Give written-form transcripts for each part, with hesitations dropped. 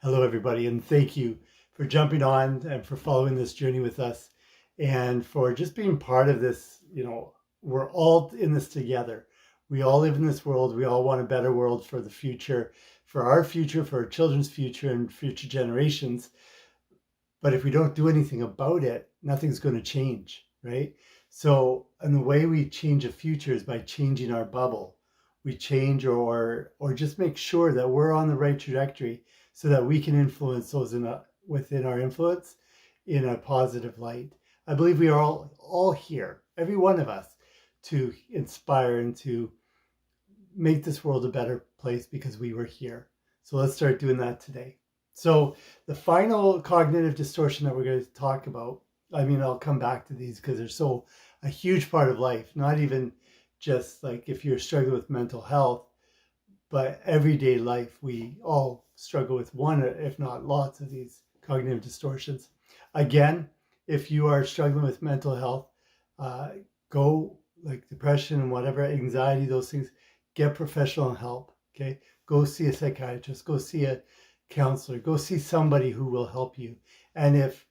Hello, everybody, and thank you for jumping on and for following this journey with us and for just being part of this. We're all in this together. We all live in this world. We all want a better world for the future, for our children's future, and future generations. But if we don't do anything about it, nothing's going to change, right? So, and the way we change a future is by changing our bubble. We change or just make sure that we're on the right trajectory so that we can influence those within our influence in a positive light. I believe we are all here, every one of us, to inspire and to make this world a better place because we were here. So let's start doing that today. So the final cognitive distortion that we're going to talk about, I'll come back to these because they're so a huge part of life, not even just like if you're struggling with mental health, but everyday life, we all struggle with one, if not lots of these cognitive distortions. Again, if you are struggling with mental health, go like depression and whatever, anxiety, those things, get professional help, okay? Go see a psychiatrist, go see a counselor, go see somebody who will help you. And if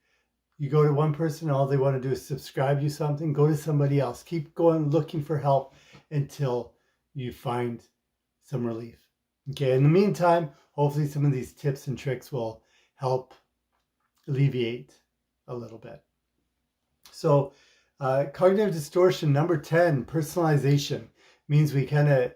you go to one person, all they want to do is subscribe you something, go to somebody else. Keep going, looking for help until you find some relief. Okay, in the meantime, hopefully some of these tips and tricks will help alleviate a little bit. So cognitive distortion, number 10, personalization, means we kind of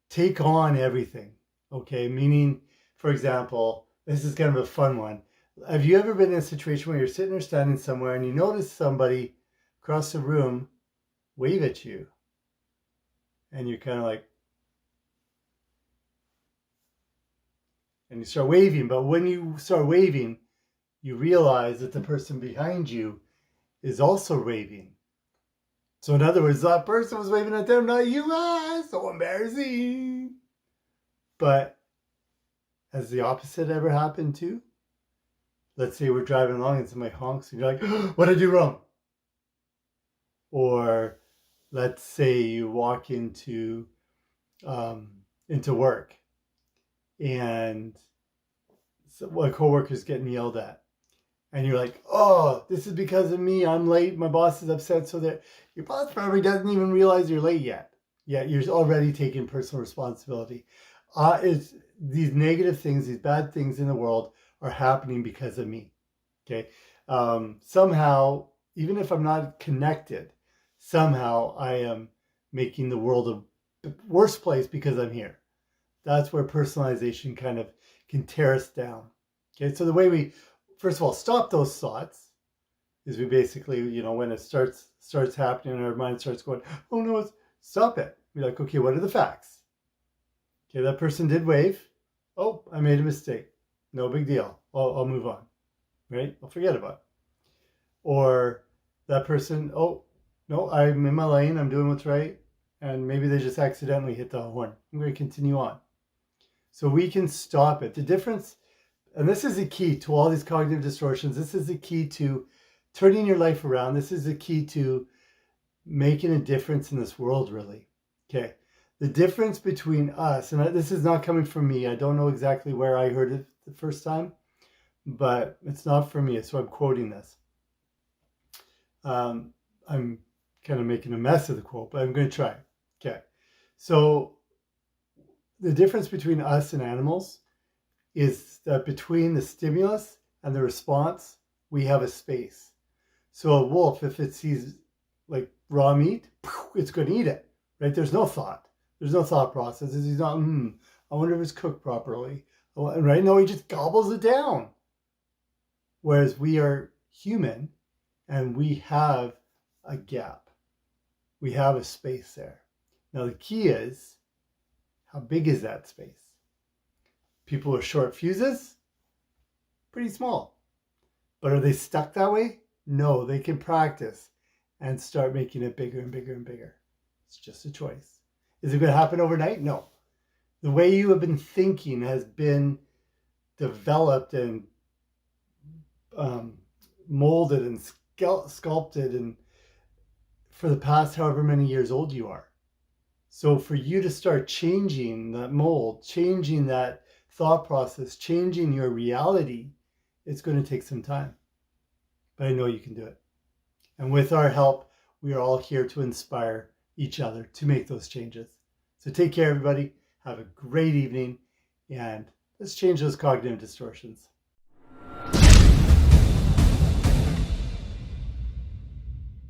take on everything. Okay, meaning, for example, this is kind of a fun one. Have you ever been in a situation where you're sitting or standing somewhere and you notice somebody across the room wave at you and you're kind of like, and you start waving, but when you start waving, you realize that the person behind you is also waving. So in other words, that person was waving at them, not you. So embarrassing. But has the opposite ever happened too? Let's say we're driving along and somebody honks and you're like, what did I do wrong? Or let's say you walk into work and a coworker's getting yelled at. And you're like, oh, this is because of me. I'm late. My boss is upset. So that your boss probably doesn't even realize you're late yet. Yet you're already taking personal responsibility. It's these negative things, these bad things in the world are happening because of me. Okay. Somehow, even if I'm not connected, somehow I am making the world a worse place because I'm here. That's where personalization kind of can tear us down. Okay. So the way we, first of all, stop those thoughts is we basically, when it starts happening and our mind starts going, oh no, stop it. We're like, okay, what are the facts? Okay, that person did wave. Oh, I made a mistake. No big deal. I'll move on, right? I'll forget about it. Or that person, oh, no, I'm in my lane. I'm doing what's right. And maybe they just accidentally hit the horn. I'm going to continue on. So we can stop it. The difference, and this is the key to all these cognitive distortions. This is the key to turning your life around. This is the key to making a difference in this world, really. Okay. The difference between us, and this is not coming from me. I don't know exactly where I heard it the first time, but it's not from me. So I'm quoting this. I'm kind of making a mess of the quote, but I'm going to try. Okay. So the difference between us and animals is that between the stimulus and the response, we have a space. So a wolf, if it sees like raw meat, it's going to eat it, right? There's no thought. There's no thought process. He's not, I wonder if it's cooked properly. Right? No, he just gobbles it down. Whereas we are human and we have a gap. We have a space there. Now the key is, how big is that space? People with short fuses, pretty small. But are they stuck that way? No, they can practice and start making it bigger and bigger and bigger. It's just a choice. Is it going to happen overnight? No. The way you have been thinking has been developed and molded and sculpted and for the past however many years old you are. So for you to start changing that mold, changing that thought process, changing your reality, it's going to take some time. But I know you can do it. And with our help, we are all here to inspire each other to make those changes. So take care, everybody. Have a great evening, and let's change those cognitive distortions.